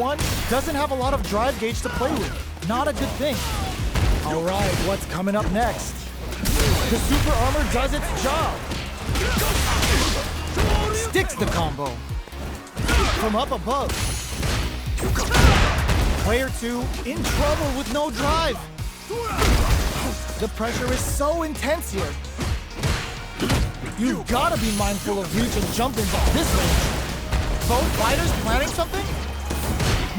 1 doesn't have a lot of drive gauge to play with. Not a good thing. All right, what's coming up next? The super armor does its job. Sticks the combo. From up above. Player 2 in trouble with no drive. The pressure is so intense here. You've got to be mindful of reach and jump-ins at this range. Both fighters planning something?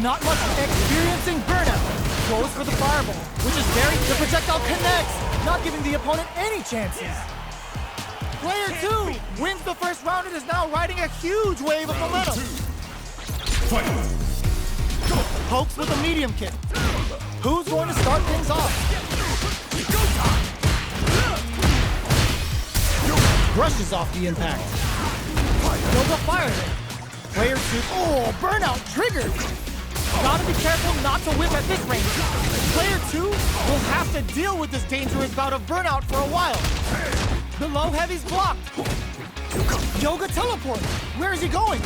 Not much experiencing burnout. Goes for the fireball, which is the projectile connects, not giving the opponent any chances. Player 2 wins the first round and is now riding a huge wave of momentum. Pokes with a medium kick. Who's going to start things off? Brushes off the impact. Yoga fires it. Player 2, oh, burnout triggered. Gotta be careful not to whip at this range. Player 2 will have to deal with this dangerous bout of burnout for a while. The low heavy's blocked. Yoga teleport. Where is he going?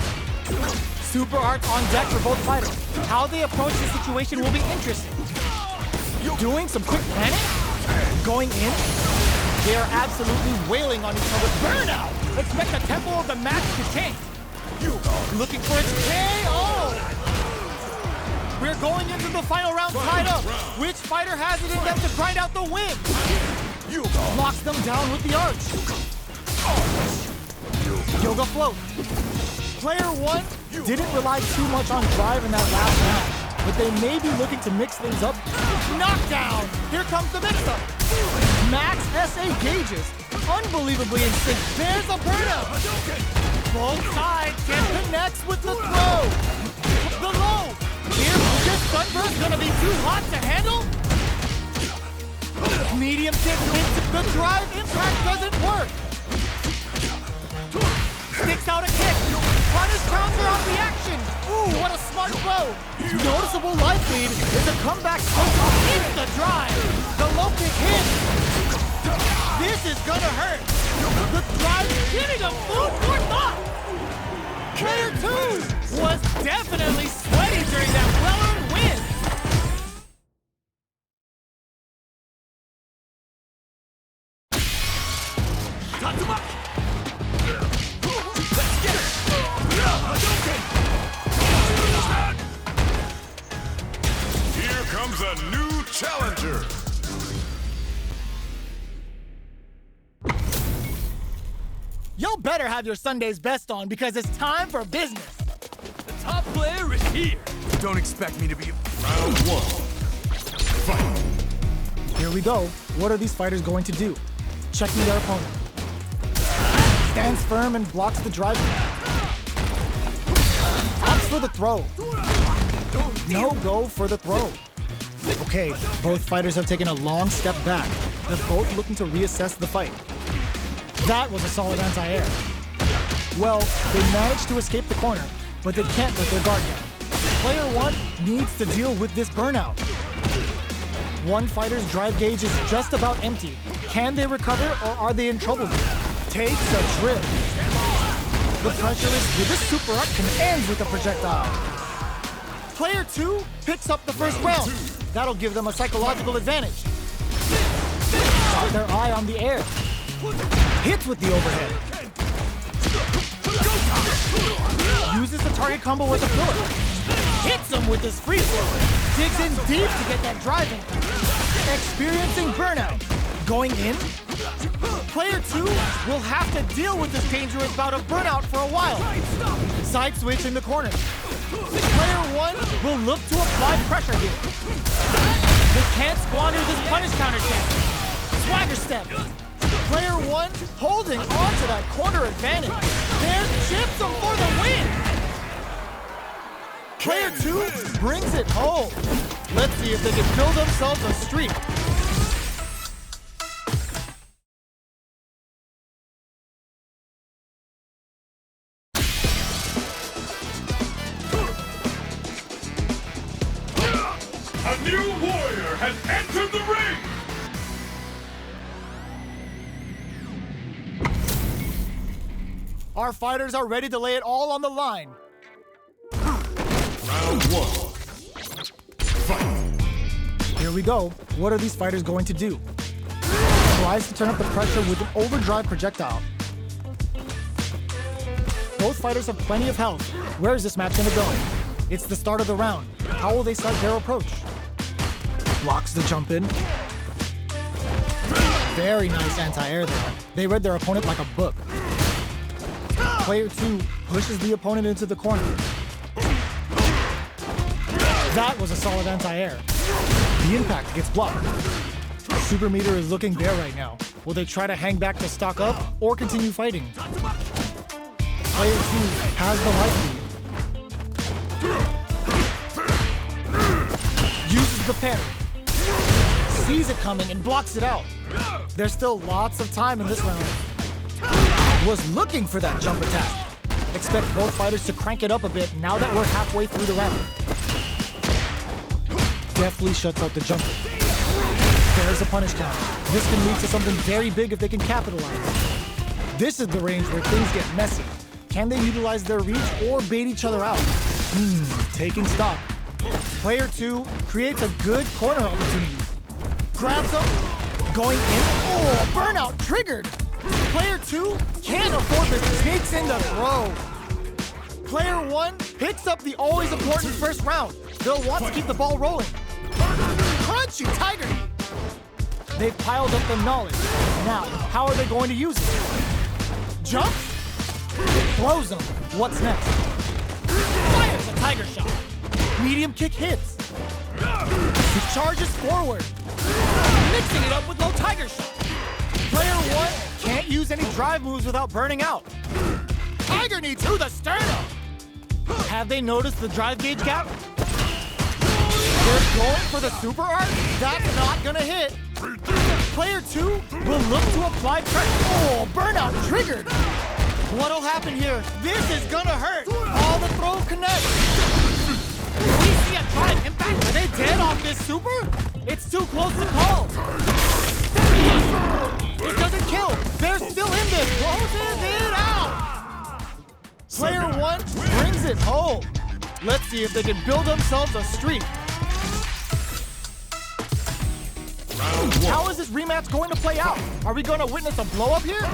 Super arts on deck for both fighters. How they approach the situation will be interesting. Doing some quick planning? Going in? They are absolutely wailing on each other. Burnout! Expect the tempo of the match to change. Looking for its KO! We're going into the final round tied up. Which fighter has it in them to grind out the win? Locks them down with the arch. Yoga float. Player 1 didn't rely too much on drive in that last round, but they may be looking to mix things up. Knockdown! Here comes the mix-up. Max SA gauges. Unbelievably in sync. There's a burnout. Both sides and connects with the throw. The low. Here, this sunburst gonna be too hot to handle? Medium kick hits. The drive impact doesn't work. Sticks out a kick. Punish counter on the action. Ooh, what a smart blow. Noticeable life lead is a comeback into the drive. The low kick hits. This is gonna hurt. The drive is giving him food for thought. Player 2 was definitely sweaty during that well-earned win. Here comes a new challenger. Y'all better have your Sunday's best on because it's time for business. The top player is here. Don't expect me to be... Round 1. Fight. Here we go. What are these fighters going to do? Checking their opponent. Stands firm and blocks the drive. Opts for the throw. No go for the throw. Okay, both fighters have taken a long step back. They're both looking to reassess the fight. That was a solid anti-air. Well, they managed to escape the corner, but they can't let their guard down. Player 1 needs to deal with this burnout. One fighter's drive gauge is just about empty. Can they recover or are they in trouble here? Takes a trip. The pressure is here. This super up ends with a projectile. Player 2 picks up the first round. That'll give them a psychological advantage. Got their eye on the air. Hits with the overhead. Uses the target combo with a pillar. Hits him with his free throw. Digs in deep to get that driving. Experiencing burnout. Going in. Player 2 will have to deal with this dangerous bout of burnout for a while. Side switch in the corner. Player 1 will look to apply pressure here. They can't squander this punish counter chance. Swagger step. Player 1 holding on to that corner advantage. There chips him for the win. Player 2 brings it home. Let's see if they can build themselves a streak. A new warrior has entered the ring. Our fighters are ready to lay it all on the line. Round 1. we go. What are these fighters going to do? Tries to turn up the pressure with an overdrive projectile. Both fighters have plenty of health. Where is this match going to go? It's the start of the round. How will they start their approach? Blocks the jump in. Very nice anti-air there. They read their opponent like a book. Player 2 pushes the opponent into the corner. That was a solid anti-air. The impact gets blocked. Super meter is looking bare right now. Will they try to hang back to stock up or continue fighting? Player 2 has the life lead. Uses the parry. Sees it coming and blocks it out. There's still lots of time in this round. Was looking for that jump attack. Expect both fighters to crank it up a bit now that we're halfway through the round. Deftly shuts out the jumper. There's a punish count. This can lead to something very big if they can capitalize. This is the range where things get messy. Can they utilize their reach or bait each other out? Taking stock. Player 2 creates a good corner opportunity. Grabs him. Going in. Oh, burnout triggered. Player 2 can't afford this. Sneaks in the throw. Player 1 picks up the always important first round. They'll want to keep the ball rolling. Crunchy tiger knee. They've piled up the knowledge. Now, how are they going to use it? Jump? Blows them. What's next? Fires a tiger shot. Medium kick hits. He charges forward. Mixing it up with low tiger shot. Player 1 can't use any drive moves without burning out. Tiger knee to the sternum. Have they noticed the drive gauge gap? They're going for the super art? That's not gonna hit. Player 2 will look to apply pressure. Oh, burnout triggered. What'll happen here? This is gonna hurt. All the throw connects. We see a drive impact. Are they dead off this super? It's too close to call. It doesn't kill. They're still in this. Closes it out. Player 1 brings it home. Let's see if they can build themselves a streak. How is this rematch going to play out? Are we going to witness a blow up here?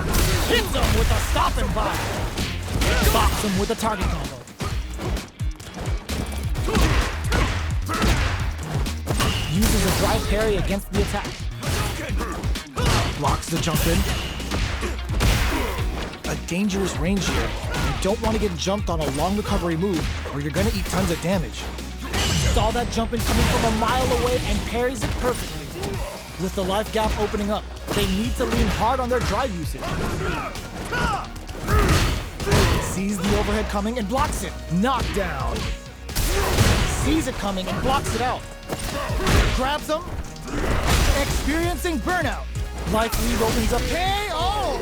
Hits him with a stop and vibe. Box him with a target combo. Uses a drive parry against the attack. Blocks the jump in. A dangerous range here. You don't want to get jumped on a long recovery move or you're going to eat tons of damage. Saw that jump in coming from a mile away and parries it perfectly. With the life gap opening up, they need to lean hard on their drive usage. Sees the overhead coming and blocks it. Knockdown. Sees it coming and blocks it out. Grabs him. Experiencing burnout. Life lead opens up. KO!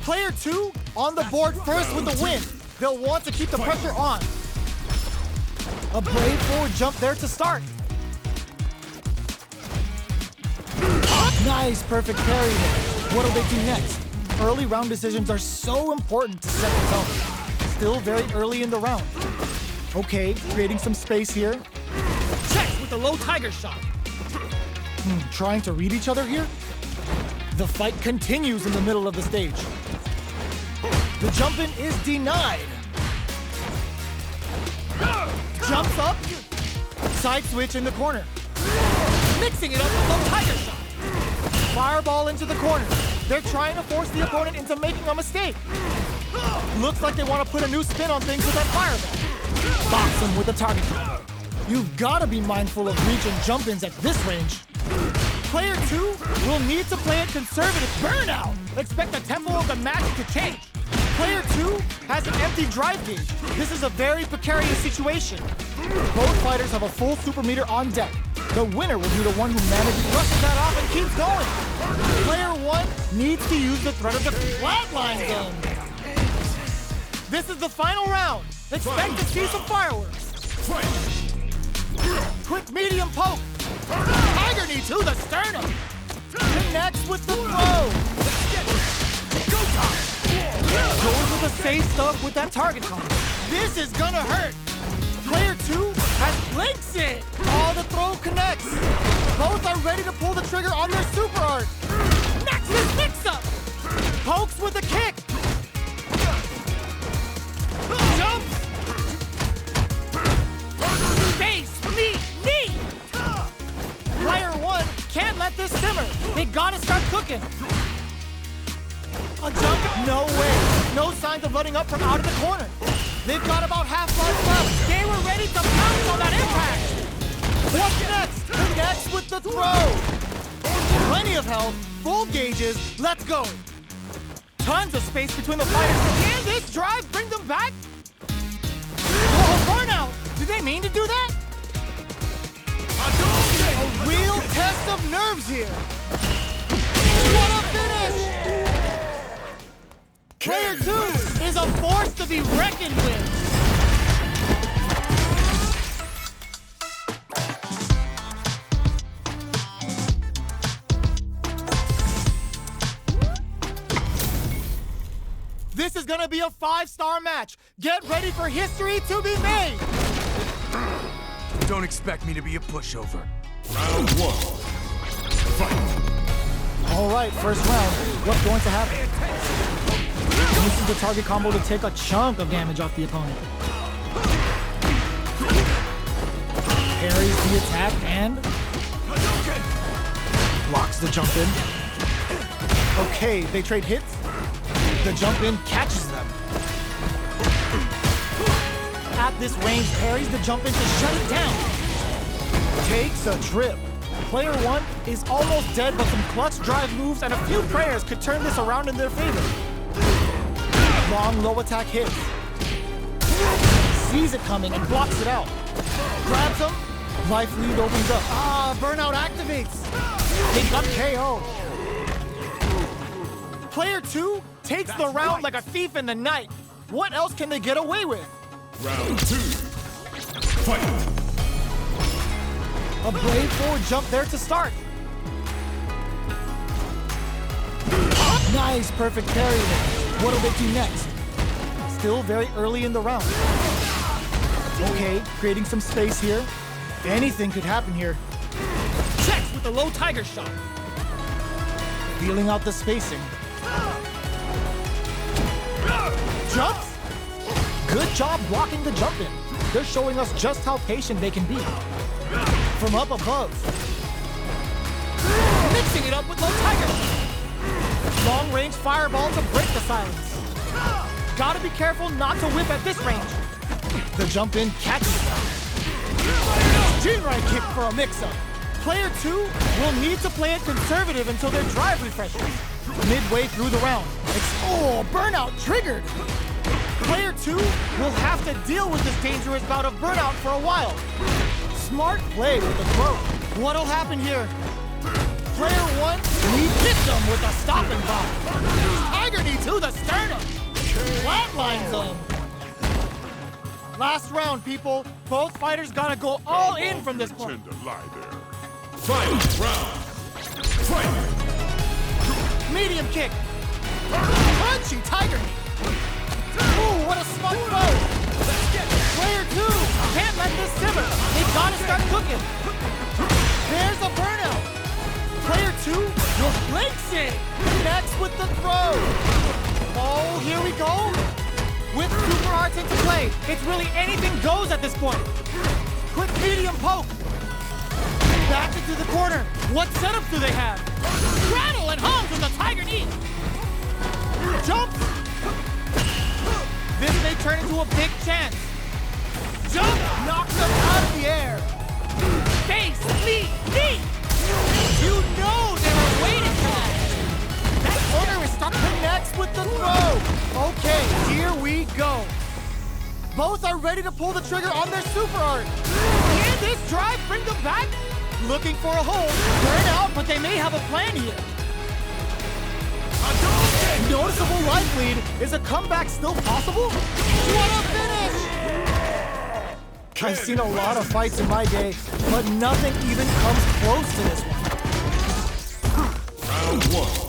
Player 2 on the board first with the win. They'll want to keep the pressure on. A brave forward jump there to start. Nice, perfect parry there. What'll they do next? Early round decisions are so important to set the tone. Still very early in the round. Okay, creating some space here. Checks with the low tiger shot. Trying to read each other here? The fight continues in the middle of the stage. The jump in is denied. Jumps up. Side switch in the corner. Mixing it up with low tiger shot. Fireball into the corner. They're trying to force the opponent into making a mistake. Looks like they want to put a new spin on things with that fireball. Box them with a target combo. You've got to be mindful of reach and jump-ins at this range. Player 2 will need to play a conservative burnout. Expect the tempo of the match to change. Player 2 has an empty drive gauge. This is a very precarious situation. Both fighters have a full super meter on deck. The winner will be the one who manages, rushes that off, and keeps going. Player 1 needs to use the threat of the flatline zone. This is the final round. Expect to see some fireworks. Quick medium poke. Tiger knee to the sternum. Connects with the throw. Goes with the safe stuff with that target combo. This is gonna hurt. Player 2 has blinks it. All the throw connects. Both are ready to pull the trigger on their super art. Nexus mix-up! Pokes with a kick. Jumps! Face, knee! Player 1 can't let this simmer. They gotta start cooking. A jump? No way. No signs of letting up from out of the corner. They've got about half life left. They were ready to pounce on that impact. What's next? Connects with the throw. Plenty of health, full gauges, let's go. Tons of space between the fighters. Can this drive bring them back? Oh, burnout! Did they mean to do that? A real test of nerves here. What a finish! Player 2 is a force to be reckoned with. This is gonna be a 5-star match. Get ready for history to be made. Don't expect me to be a pushover. Round 1. Fight. All right, first round. What's going to happen? This is the target combo to take a chunk of damage off the opponent. Parries the attack and blocks the jump in. Okay, they trade hits. The jump in catches them. At this range, parries the jump in to shut it down. Takes a trip. Player 1 is almost dead, but some clutch drive moves and a few prayers could turn this around in their favor. Long low attack hits. Sees it coming and blocks it out. Grabs him. Life lead opens up. Burnout activates. They got KO. Player 2 takes the round like a thief in the night. What else can they get away with? Round 2. Fight. A brave forward jump there to start. Nice, perfect parry there. What'll they do next? Still very early in the round. Okay, creating some space here. Anything could happen here. Checks with the low tiger shot. Feeling out the spacing. Jumps? Good job blocking the jump in. They're showing us just how patient they can be. From up above. Mixing it up with low tiger. Long range fireball to break the silence. Gotta be careful not to whip at this range. The jump in catches them. Jinrai kick for a mix-up. Player 2 will need to play it conservative until their drive refreshes. Midway through the round. Burnout triggered. Player 2 will have to deal with this dangerous bout of burnout for a while. Smart play with the throw. What'll happen here? Player 1 hits him with a stopping block. Tiger knee to the sternum. Flatlines him. Last round, people. Both fighters gotta go all in from this point. Tend to lie there. Final round. Fight. Medium kick. Punchy tiger knee. Ooh, what a smart throw. Player 2 can't let this simmer. They gotta start cooking. There's a burnout. Player 2 will flex it. Connects with the throw. Oh, here we go. With super arts into play, it's really anything goes at this point. Quick medium poke. Back into the corner. What setup do they have? Rattle and hums with a tiger knee. Jumps. This may turn into a big chance. Jump knocks them out of the air. Face, knee. You know they were waiting for that. That corner is stuck. Connects with the throw. Okay, here we go. Both are ready to pull the trigger on their super art. Can this drive bring them back? Looking for a hold. Burn out, but they may have a plan here. Noticeable life lead. Is a comeback still possible? What a finish! I've seen a lot of fights in my day, but nothing even comes close to this one. Round 1.